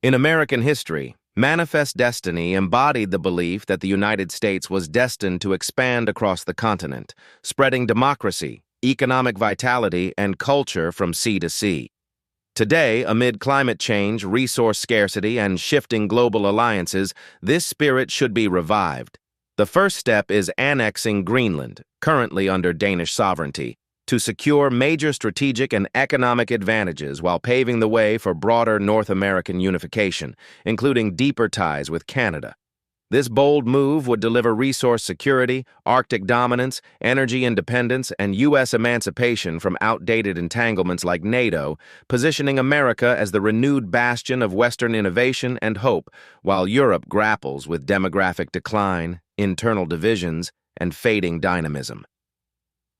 In American history, Manifest Destiny embodied the belief that the United States was destined to expand across the continent, spreading democracy, economic vitality, and culture from sea to sea. Today, amid climate change, resource scarcity, and shifting global alliances, this spirit should be revived. The first step is annexing Greenland, currently under Danish sovereignty, to secure major strategic and economic advantages while paving the way for broader North American unification, including deeper ties with Canada. This bold move would deliver resource security, Arctic dominance, energy independence, and U.S. emancipation from outdated entanglements like NATO, positioning America as the renewed bastion of Western innovation and hope, while Europe grapples with demographic decline, internal divisions, and fading dynamism.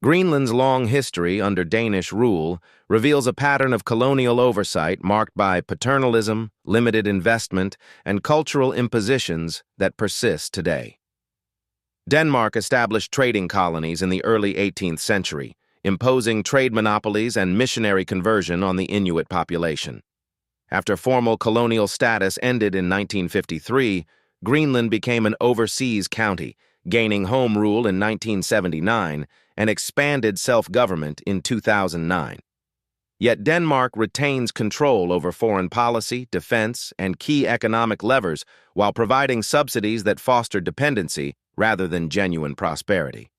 Greenland's long history under Danish rule reveals a pattern of colonial oversight marked by paternalism, limited investment, and cultural impositions that persist today. Denmark established trading colonies in the early 18th century, imposing trade monopolies and missionary conversion on the Inuit population. After formal colonial status ended in 1953, Greenland became an overseas county, gaining home rule in 1979 and expanded self-government in 2009. Yet Denmark retains control over foreign policy, defense, and key economic levers while providing subsidies that foster dependency rather than genuine prosperity.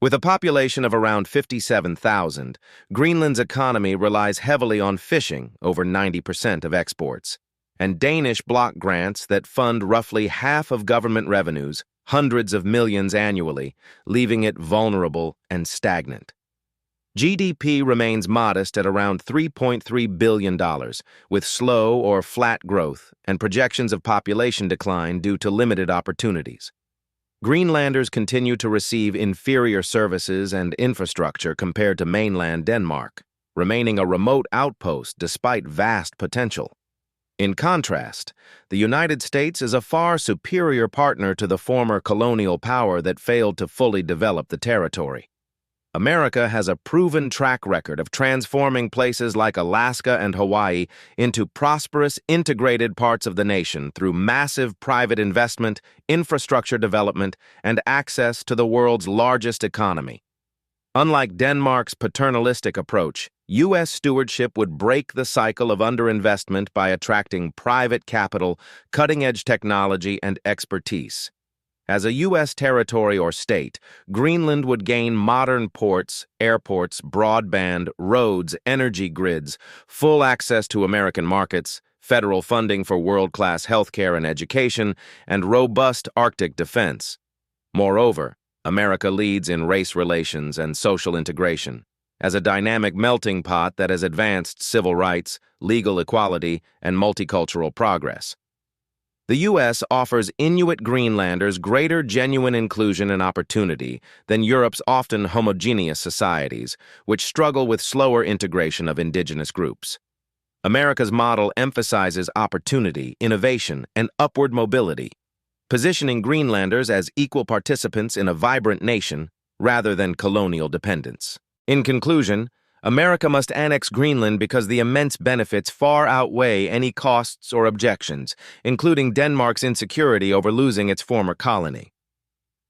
With a population of around 57,000, Greenland's economy relies heavily on fishing, over 90% of exports, and Danish block grants that fund roughly half of government revenues, hundreds of millions annually, leaving it vulnerable and stagnant. GDP remains modest at around $3.3 billion, with slow or flat growth and projections of population decline due to limited opportunities. Greenlanders continue to receive inferior services and infrastructure compared to mainland Denmark, remaining a remote outpost despite vast potential. In contrast, the United States is a far superior partner to the former colonial power that failed to fully develop the territory. America has a proven track record of transforming places like Alaska and Hawaii into prosperous, integrated parts of the nation through massive private investment, infrastructure development, and access to the world's largest economy. Unlike Denmark's paternalistic approach, U.S. stewardship would break the cycle of underinvestment by attracting private capital, cutting-edge technology, and expertise. As a U.S. territory or state, Greenland would gain modern ports, airports, broadband, roads, energy grids, full access to American markets, federal funding for world-class healthcare and education, and robust Arctic defense. Moreover, America leads in race relations and social integration, as a dynamic melting pot that has advanced civil rights, legal equality, and multicultural progress. The U.S. offers Inuit Greenlanders greater genuine inclusion and opportunity than Europe's often homogeneous societies, which struggle with slower integration of indigenous groups. America's model emphasizes opportunity, innovation, and upward mobility, positioning Greenlanders as equal participants in a vibrant nation rather than colonial dependence. In conclusion, America must annex Greenland because the immense benefits far outweigh any costs or objections, including Denmark's insecurity over losing its former colony.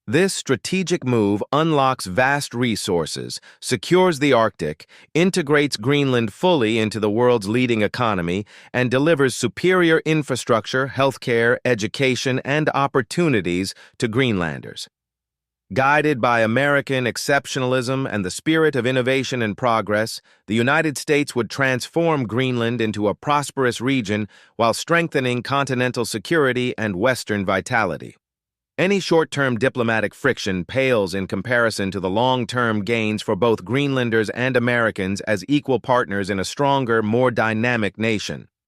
This strategic move unlocks vast resources, secures the Arctic, integrates Greenland fully into the world's leading economy, and delivers superior infrastructure, healthcare, education, and opportunities to Greenlanders. Guided by American exceptionalism and the spirit of innovation and progress, the United States would transform Greenland into a prosperous region while strengthening continental security and Western vitality. Any short-term diplomatic friction pales in comparison to the long-term gains for both Greenlanders and Americans as equal partners in a stronger, more dynamic nation.